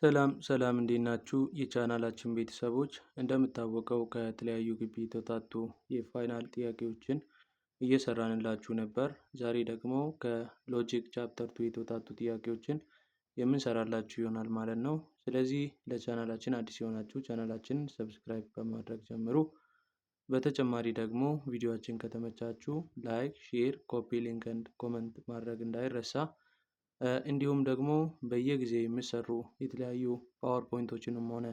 ሰላም ሰላም እንዴት ናችሁ? የቻናላችን ቤተሰቦች እንደምታወቀው ከተለያዩ ግቢ የተውጣጡ የፋይናል ጥያቄዎችን እየሰራንላችሁ ነበር። ዛሬ ደግሞ ከሎጂክ ቻፕተር 2 የተውጣጡ ጥያቄዎችን የምንሰራላችሁ ይሆናል ማለት ነው። ስለዚህ ለቻናላችን አዲስ የሆናችሁ ቻናላችንን ሰብስክራይብ በማድረግ ጀምሩ። በተጨማሪ ደግሞ ቪዲዮአችን ከተመቻችሁ ላይክ፣ ሼር፣ ኮፒ ሊንክ እና ኮመንት ማድረግ እንዳይረሳ። እንዲሁም ደግሞ በየጊዜው የሚሰሩ የተለያዩ ፓወርፖይንቶችንም ሆነ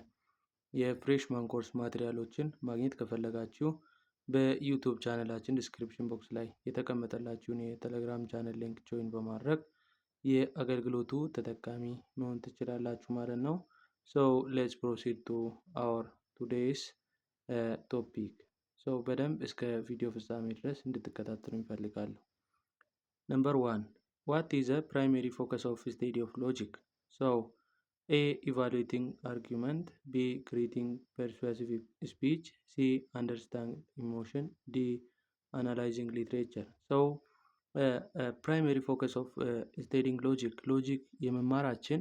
የፍሬሽማን ኮርስ ማቴሪያሎችን ማግኘት ከፈለጋችሁ በዩቲዩብ ቻናላችን ዲስክሪፕሽን ቦክስ ላይ የተቀመጠላችሁን የቴሌግራም ቻናል ሊንክ ጆይን በማድረግ የአገልግሎቱ ተጠቃሚ መሆን ትችላላችሁ ማለት ነው። ሶ ሌትስ ፕሮሲድ ቱ አወር ቱዴይስ ቶፒክ። ሶ በደንብ እስከ ቪዲዮ ፍጻሜ ድረስ እንድትከታተሉ ይፈልጋሉ። ነምበር 1 What is the primary focus of study of logic? So, A. Evaluating argument, B. Creating persuasive speech, C. Understanding emotion, D. Analyzing literature. So, primary focus of studying logic የመማራችን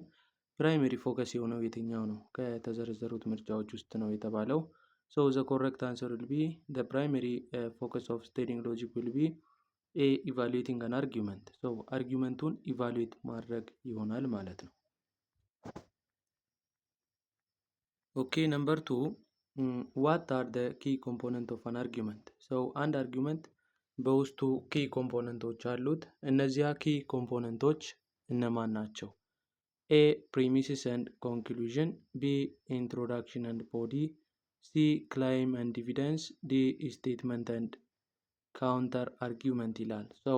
ፕራይመሪ ፎከስ የሆነው የትኛው ነው? ከተዘረዘሩት ምርጫዎች ውስጥ ነው የተባለው። So, the correct answer will be the primary focus of studying logic will be A. Evaluating an argument. So argumenቱን ኢቫሉዌት ማድረግ ይሆናል ማለት ነው። ኦኬ ነምበር 2 what are the key component of an argument? So አንድ አርጊመንት በውስጡ ኪ ኮምፖነንቶች አሉት። እነዚያ ኪ ኮምፖነንቶች እነማን ናቸው? A. Premises and conclusion, B. Introduction and body, C. Claim and evidence, D. Statement and counter argument ይላል። So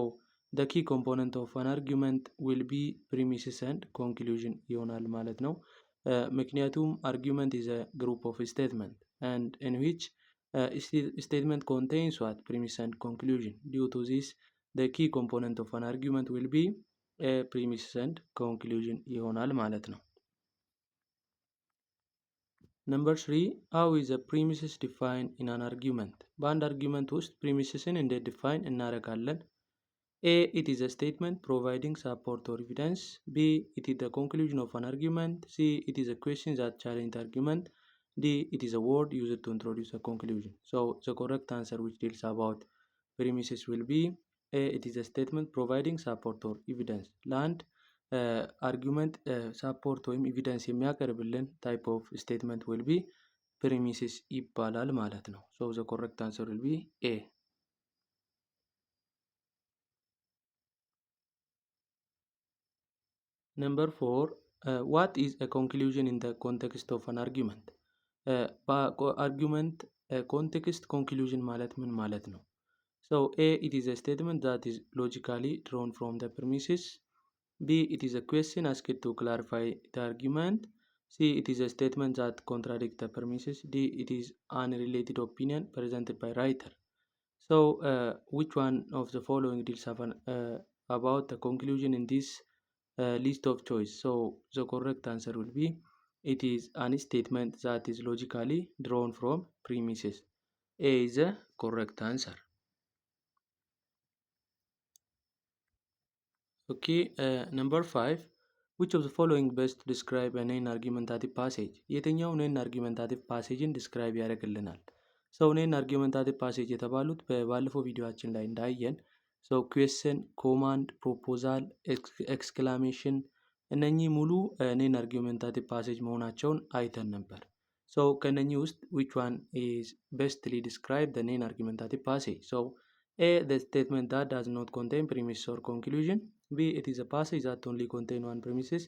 the key component of an argument will be premises and conclusion ይሆናል ማለት ነው። ምክንያቱም argument is a group of statement and in which statement contains what? Premise and conclusion. Due to this, the key component of an argument will be premises and conclusion ይሆናል ማለት ነው። Number 3 how is a premises defined in an argument? በአንድ አርጊመንት ውስጥ ፕሪሚስስን እንዴት ዲፋይን እናደርጋለን? A. It is a statement providing support or evidence. B. It is the conclusion of an argument. C. It is a question that challenges the argument. D. It is a word used to introduce a conclusion. So the correct answer which deals about premises will be A. It is a statement providing support or evidence. ለአንድ አርጊመንት ሳፖርት ወይም ኤቪደንስ የሚያቀርብልን ታይፕ ኦፍ ስቴትመንት ዊል ቢ ፕሪሚሲስ ይባላል ማለት ነው። ሶ ዘ ኮሬክት አንሰር ዊል ቢ ኤ። ነምበር 4 what is a conclusion in the context of an argument? በአርጊመንት ኮንቴክስት ኮንክሉዥን ማለት ምን ማለት ነው? So A. It is a statement that is logically drawn from the premises. B. It is a question asked to clarify the argument. C. It is a statement that contradicts the premises. D. It is an unrelated opinion presented by writer. So which one of the following deals about the conclusion in this list of choice? So the correct answer will be it is a statement that is logically drawn from premises. A is the correct answer. Okay, number 5 which of the following best describe a non argumentative passage? የትኛው non argumentative passageን describe ያደርግልናል? ሰው non argumentative passage የተባሉት በባለፈው ቪዲዮአችን ላይ እንዳየን ሰው question, command, proposal, exclamation እነኚህ ሙሉ non argumentative passage መሆናቸውን አይተን ነበር። So ከነኚህ ውስጥ which one is bestly describe the non argumentative passage? So A. The statement that does not contain premise or conclusion. B. It is a passage that only contains one premises.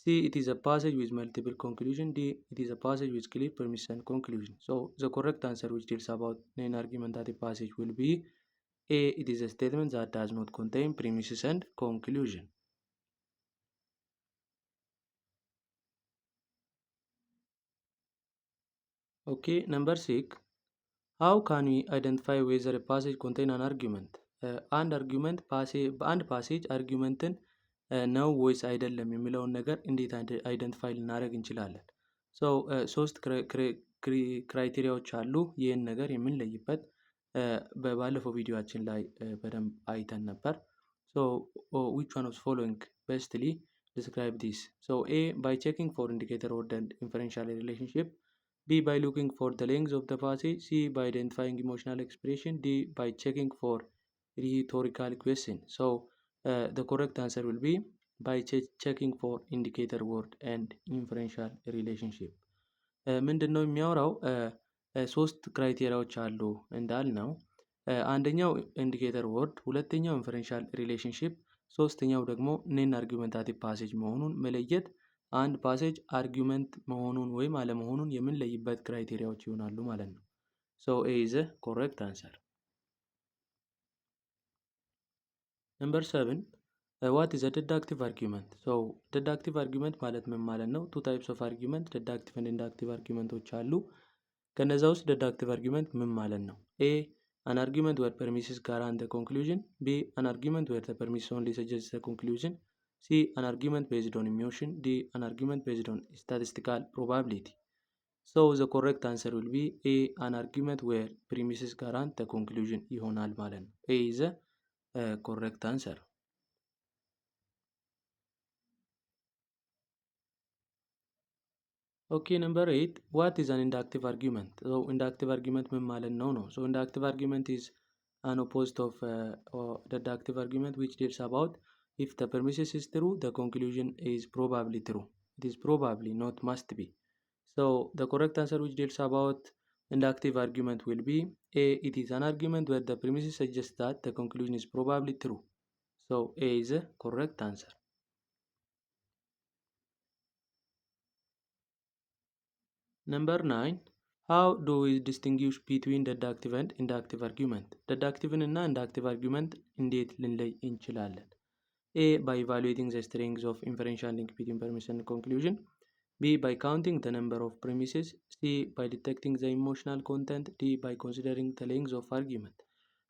C. It is a passage with multiple conclusion. D. It is a passage with clear premise and conclusion. So the correct answer which deals about non-argumentative passage will be A. It is a statement that does not contain premises and conclusion. Okay, number 6 how can we identify whether a passage contains an argument? አንድ አርጊመንት በአንድ ፓሴጅ አርጊመንትን ነው ወይስ አይደለም የሚለውን ነገር እንዴት አይደንቲፋይ ልናደርግ እንችላለን? ሶ ሶስት ክራይቴሪያዎች አሉ ይህን ነገር የምንለይበት። በባለፈው ቪዲዮአችን ላይ በደንብ አይተን ነበር። ሶ which one of following bestly describe this. So A, by checking for indicator ordered inferential relationship. B, by looking for the length of the passage. C, by identifying emotional expression. D, by checking for rhetorical question. So the correct answer will be by checking for indicator word and inferential relationship. ምንድን ነው የሚያወራው? ሶስት ክራይቴሪያዎች አሉ እንዳልነው፣ አንደኛው ኢንዲኬተር ወርድ፣ ሁለተኛው ኢንፈረንሻል ሪሌሽንሽፕ፣ ሶስተኛው ደግሞ ኔን አርጊመንታቲቭ ፓሴጅ መሆኑን መለየት አንድ ፓሴጅ አርጊመንት መሆኑን ወይም አለመሆኑን የምንለይበት ክራይቴሪያዎች ይሆናሉ ማለት ነው። ሶ ኤ ኢዝ ኮሬክት አንሰር። ነምበር 7 ዋት ኢዝ ዲዳክቲቭ አርጊመንት? ሶ ዲዳክቲቭ አርጊመንት ማለት ምን ማለት ነው? ቱ ታይፕስ ኦፍ አርጊመንት ዲዳክቲቭ እና ኢንዳክቲቭ አርጊመንቶች አሉ። ከነዛ ውስጥ ዲዳክቲቭ አርጊመንት ምን ማለት ነው? ኤ an argument where premises guarantee the conclusion. B, an argument where the premises only suggests the conclusion. C, an argument based on emotion. D, an argument based on statistical probability. So the correct answer will be A, an argument where premises guarantee the conclusion ይሆናል ማለት ነው። A is the correct answer. Okay, number 8, what is an inductive argument? So inductive argument ምን ማለት ነው ነው? So inductive argument is an opposite of deductive argument, which deals about if the premises is true, the conclusion is probably true. It is probably, not must be. So the correct answer which deals about inductive argument will be A, it is an argument where the premises suggest that the conclusion is probably true. So A is the correct answer. Number 9, how do we distinguish between deductive and inductive argument? deductive እና inductive argument እንዴት ልንለይ እንችላለን? A, by evaluating the strengths of inferential link between premise and conclusion. B, by counting the number of premises. C, by detecting the emotional content. D, by considering the length of argument.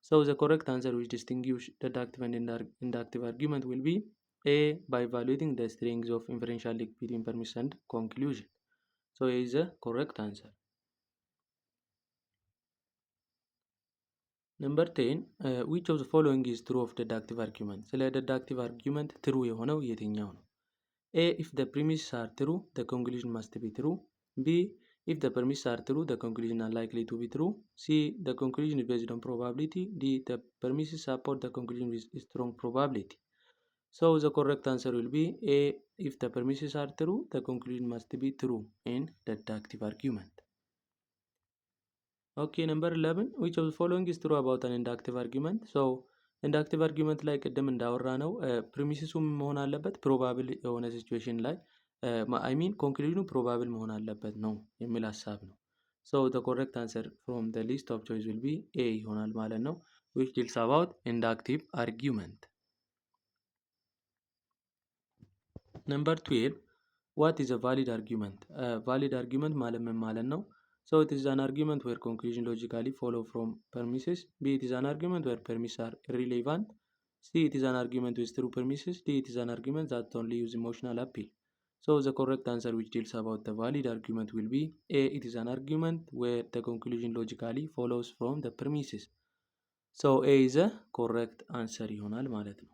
So the correct answer which distinguish deductive and inductive argument will be A, by evaluating the strengths of inferential link between premise and conclusion. So A is the correct answer. Number 10, which of the following is true of deductive argument? ስለ deductive argument true የሆነው የትኛው ነው? A, if the premises are true, the conclusion must be true. B, if the premises are true, the conclusion are likely to be true. C, the conclusion is based on probability. D, the premises support the conclusion with strong probability. So the correct answer will be A, if the premises are true, the conclusion must be true in deductive argument. Okay, number 11, which of the following is true about an inductive argument? So ኢንዳክቲቭ አርጊመንት ላይ ቅድም እንዳወራ ነው ፕሪሚሲሱ መሆን አለበት ፕሮባብል የሆነ ሲቹዌሽን ላይ አይ ሚን ኮንክሉዥኑ ፕሮባብል መሆን አለበት ነው የሚል ሀሳብ ነው። ሶ the correct answer from the list of choice will be A ይሆናል ማለት ነው, which deals about inductive argument. Number 12, what is a valid argument? valid argument ማለት ምን ማለት ነው? So it is an argument where conclusion logically follow from premises. B, it is an argument where premises are irrelevant. C, it is an argument with true premises. D, it is an argument that only use emotional appeal. So the correct answer which deals about the valid argument will be A, it is an argument where the conclusion logically follows from the premises. So A is a correct answer ይሆናል ማለት ነው።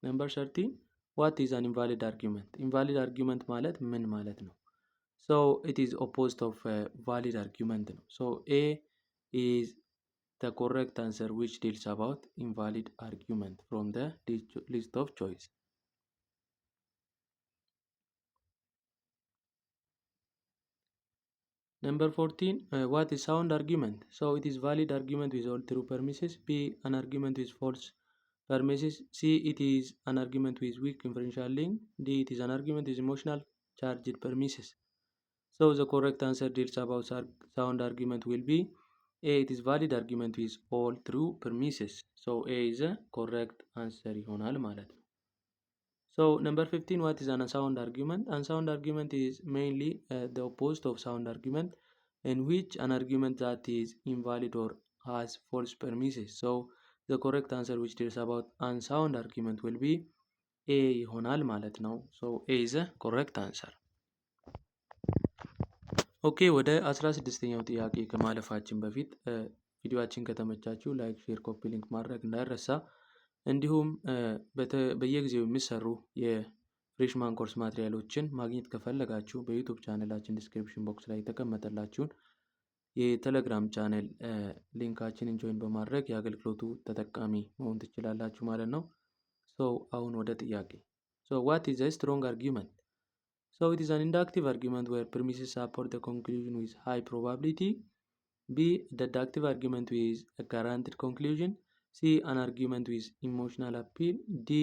Number 13, what is an invalid argument? invalid argument ማለት ምን ማለት ነው? So it is opposite of valid argument. So A is the correct answer which deals about invalid argument from the list of choice. Number 14, what is sound argument? So it is valid argument with all true premises. B, an argument with false premises. C, it is an argument with weak inferential link. D, it is an argument with emotional charged premises. So the correct answer deals about sound argument will be A, it is valid argument with all true premises. So A is a correct answer ይሆናል ማለት ነው። So number 15, what is an unsound argument? Unsound argument is mainly the opposite of sound argument, in which an argument that is invalid or has false premises. So the correct answer which deals about unsound argument will be A ይሆናል ማለት ነው። So A is a correct answer. ኦኬ ወደ 16ኛው ጥያቄ ከማለፋችን በፊት ቪዲዮአችን ከተመቻችሁ ላይክ፣ ሼር፣ ኮፒ ሊንክ ማድረግ እንዳይረሳ። እንዲሁም በየጊዜው የሚሰሩ ፍሬሽማን ኮርስ ማቴሪያሎችን ማግኘት ከፈለጋችሁ በዩቱብ ቻነላችን ዲስክሪፕሽን ቦክስ ላይ የተቀመጠላችሁን የቴሌግራም ቻነል ሊንካችንን ጆይን በማድረግ የአገልግሎቱ ተጠቃሚ መሆን ትችላላችሁ ማለት ነው። አሁን ወደ ጥያቄ። what is a strong argument? It is an inductive argument where premises support the conclusion with high probability. B. Deductive argument with a guaranteed conclusion. C. An argument with emotional appeal. D.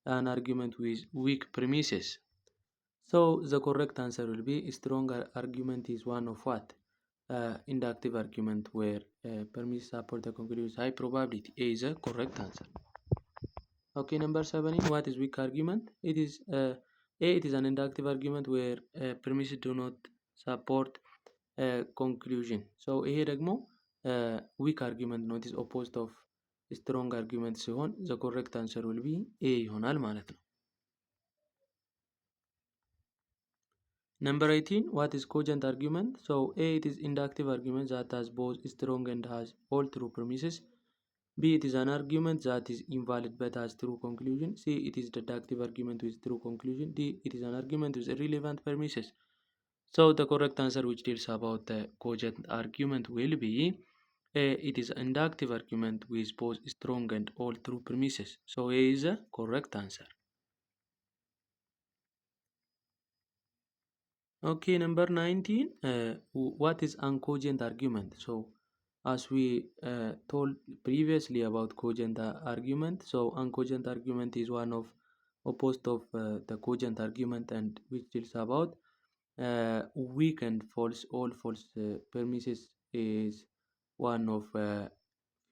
An argument with weak premises. So the correct answer will be stronger argument is one of what? Inductive argument where premises support the conclusion with high probability. A is the correct answer. Okay, number 17. What is weak argument? It is it is an inductive argument where premises do not support conclusion. ይሄ ደግሞ weak argument ነው። it is opposite of strong argument ሲሆን the correct answer will be A ይሆናል ማለት ነው። Number 18. What is cogent argument? A, it is inductive argument that has both strong and has all true premises. B. It is an argument that is invalid but has true conclusion. C. It is deductive argument with true conclusion. D. It is an argument with irrelevant premises. So the correct answer which deals about the cogent argument will be A. It is an inductive argument with both strong and all true premises. So A is the correct answer. Okay, number 19. What is uncogent argument? As we told previously about cogent argument, uncogent argument is one of opposite of the cogent argument and which deals about weak and false, all false premises is one of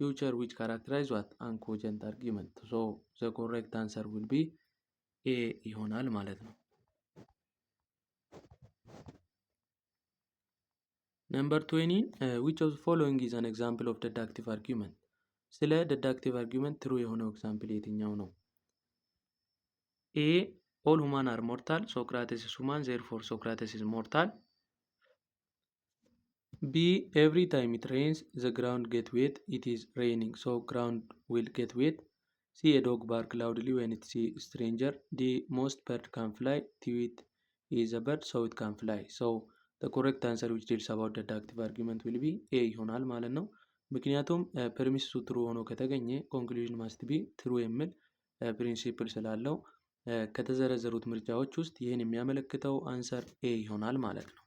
future which characterize what? Uncogent argument. So the correct answer will be A ይሆናል ማለት ነው። Number 20. Which of the following is an example of deductive argument? ስለ deductive argument true የሆነው ኤግዛምፕል የትኛው ነው? A. All human are mortal. Socrates is human, therefore Socrates is mortal. B. Every time it rains, the ground get wet. It is raining, so ground will get wet. C. A dog bark loudly when it sees a stranger. D. Most birds can fly. Tweet is a bird, so it can fly. So the correct answer which deals about deductive argument will be A ይሆናል ማለት ነው። ምክንያቱም ፐርሚስሱ ትሩ ሆኖ ከተገኘ ኮንክሉዥን ማስት ቢ ትሩ የሚል ፕሪንሲፕል ስላለው ከተዘረዘሩት ምርጫዎች ውስጥ ይህን የሚያመለክተው አንሰር A ይሆናል ማለት ነው።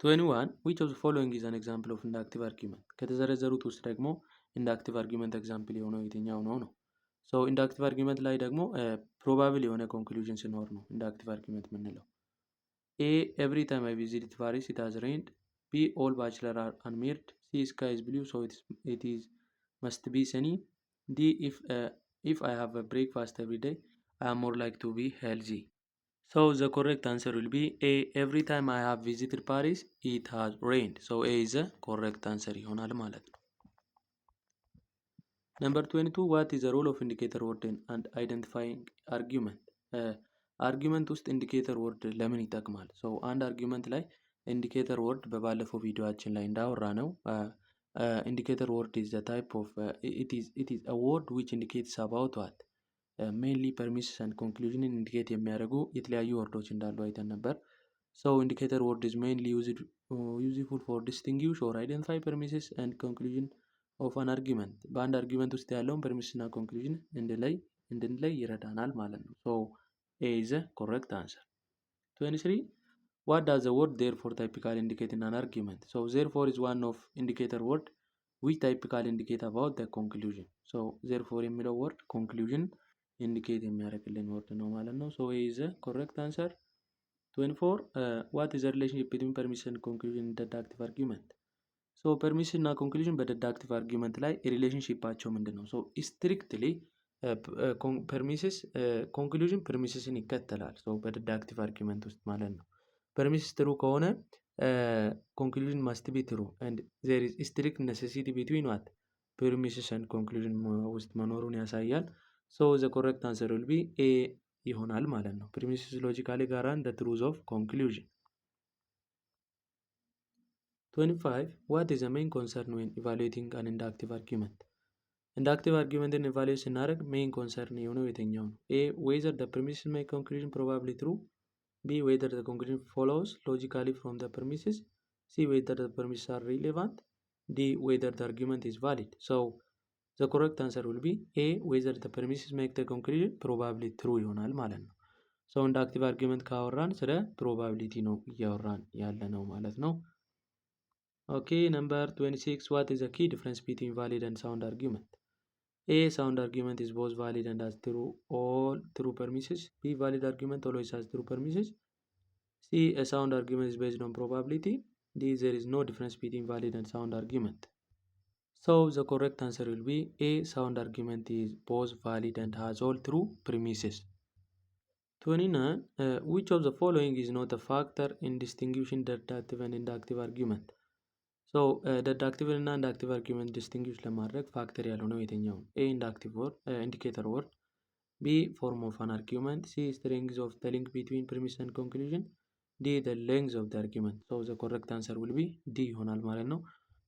21. Which of the following is an example of inductive argument? ከተዘረዘሩት ውስጥ ደግሞ ኢንዳክቲቭ አርጊመንት ኤግዛምፕል የሆነው የትኛው ነው ነው? ኢንዳክቲቭ አርጊመንት ላይ ደግሞ ፕሮባብል የሆነ ኮንክሉዥን ሲኖር ነው ኢንዳክቲቭ አርጊመንት የምንለው። A. Every time I visit Paris it has rained. B. All bachelors are unmarried. C. Sky is blue, so it is must be sunny. D. If I have a breakfast every day I am more likely to be healthy. So the correct answer will be A. Every time I have visited Paris it has rained. So A is the correct answer ይሆናል ማለት ነው። Number 22. What is the role of indicator word and identifying argument? አርጊመንት ውስጥ ኢንዲኬተር ወርድ ለምን ይጠቅማል? አንድ አርጊመንት ላይ ኢንዲኬተር ወርድ በባለፈው ቪዲዮአችን ላይ እንዳወራ ነው ኢንዲኬተር ወርድ is the type of it is a word which indicates about what mainly premises and conclusion ኢንዲኬት የሚያደርጉ የተለያዩ ወርዶች እንዳሉ አይተን ነበር። indicator word is mainly useful for distinguish or identify premises and conclusion of an argument. በአንድ አርጊመንት ውስጥ ያለውን ፐርሚስስ እና ኮንክሉዥን እንድንለይ ይረዳናል ማለት ነው። A is the correct answer. 23. What does the word therefore typically indicate in an argument? Therefore is one of indicator word which typically indicate about the conclusion. Therefore የሚለው word conclusion indicate የሚያደርግልን word ነው ማለት ነው። A is the correct answer. 24. What is the relationship between permission and conclusion in deductive argument? permission እና conclusion በdeductive argument ላይ ሪሌሽንሺፓቸው ምንድን ነው? strictly ፐርሚስስ ኮንክሉዥን ፐርሚስስን ይከተላል። በዲዳክቲቭ አርጊመንት ውስጥ ማለት ነው። ፐርሚስስ ትሩ ከሆነ ኮንክሉዥን ማስት ቢ ትሩ ኤንድ ዜር ኢዝ ስትሪክት ኔሴሲቲ ቢትዊን ዋት ፐርሚስስ ኤንድ ኮንክሉዥን ውስጥ መኖሩን ያሳያል። ዘ ኮሬክት አንሰር ዊል ቢ ኤ ይሆናል ማለት ነው። ፐርሚስስ ሎጂካሊ ጋራንት ዘ ትሩዝ ኦፍ ኮንክሉዥን። 25. What is the main concern when evaluating an inductive argument? ኢንዳክቲቭ አርጊመንትን ኢቫሉዌት ስናደርግ ሜይን ኮንሰርን የሆነው የትኛው ነው? ኤ ዌዘር ዘ ፕሪሚስስ ሜክ ኮንክሉዥን ፕሮባብሊ ትሩ፣ ቢ ዌዘር ዘ ኮንክሉዥን ፎሎውስ ሎጂካሊ ፍሮም ዘ ፕሪሚስስ፣ ሲ ዌዘር ዘ ፕሪሚስስ አር ሪሌቫንት፣ ዲ ዌዘር ዘ አርጊመንት ኢዝ ቫሊድ። ሶ ዘ ኮሬክት አንሰር ዊል ቢ ኤ ዌዘር ዘ ፕሪሚስስ ሜክ ዘ ኮንክሉዥን ፕሮባብሊ ትሩ ይሆናል ማለት ነው። ሶ ኢንዳክቲቭ አርጊመንት ካወራን ስለ ፕሮባቢሊቲ ነው እያወራን ያለ ነው ማለት ነው። ኦኬ ነምበር 26 ዋት ኢዝ ዘ ኪ ዲፍረንስ ቢትዊን ቫሊድ ኤንድ ሳውንድ አርጊመንት? A sound argument is both valid and has all true premises. B valid argument always has true premises. C a sound argument is based on probability. D there is no difference between valid and sound argument. So the correct answer will be A sound argument is both valid and has all true premises. 29 which of the following is not a factor in distinguishing deductive and inductive argument? ሶ ደዳክቲቭ እና ኢንዳክቲቭ አርጊመንት ዲስቲንግዊሽ ለማድረግ ፋክተር ያልሆነው የትኛው ነው? ኤ ኢንዳክቲቭ ወርድ ኢንዲኬተር ወርድ፣ ቢ ፎርም ኦፍ አን አርጊመንት፣ ሲ ስትሪንግስ ኦፍ ዘ ሊንክ ቢትዊን ፕሪሚስ ኤንድ ኮንክሉዥን፣ ዲ ዘ ሌንግዝ ኦፍ ዘ አርጊመንት። ሶ ዘ ኮሬክት አንሰር ዊል ቢ ዲ ይሆናል ማለት ነው።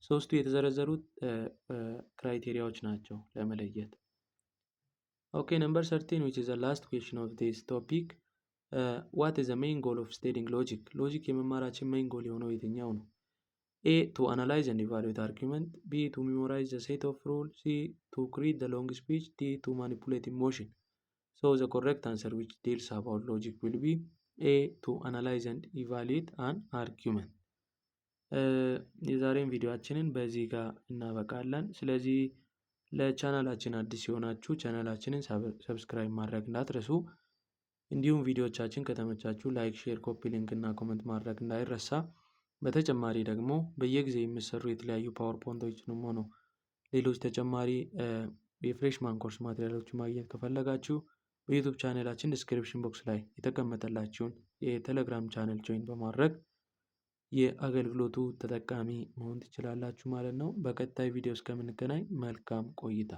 ሶስቱ የተዘረዘሩት ክራይቴሪያዎች ናቸው ለመለየት። ኦኬ ነምበር 13 which is the last question of this topic what is the main goal of studying logic? ሎጂክ የመማራችን ሜይን ጎል የሆነው የትኛው ነው? A to analyze and evaluate argument, B to memorize the set of rules, C to create the long speech, D to manipulate emotion. So the correct answer which deals about logic will be A to analyze and evaluate an argument. የዛሬን ቪዲዮአችንን በዚህ ጋር እናበቃለን። ስለዚህ ለቻናላችን አዲስ የሆናችሁ ቻናላችንን ሰብስክራይብ ማድረግ እንዳትረሱ። እንዲሁም ቪዲዮቻችን ከተመቻችሁ ላይክ፣ ሼር፣ ኮፒ ሊንክ እና ኮመንት ማድረግ እንዳይረሳ። በተጨማሪ ደግሞ በየጊዜ የሚሰሩ የተለያዩ ፓወርፖይንቶችንም ሆነ ሌሎች ተጨማሪ የፍሬሽማን ኮርስ ማቴሪያሎችን ማግኘት ከፈለጋችሁ በዩቲዩብ ቻናላችን ዲስክሪፕሽን ቦክስ ላይ የተቀመጠላችሁን የቴሌግራም ቻናል ጆይን በማድረግ የአገልግሎቱ ተጠቃሚ መሆን ትችላላችሁ ማለት ነው። በቀጣይ ቪዲዮ እስከምንገናኝ መልካም ቆይታ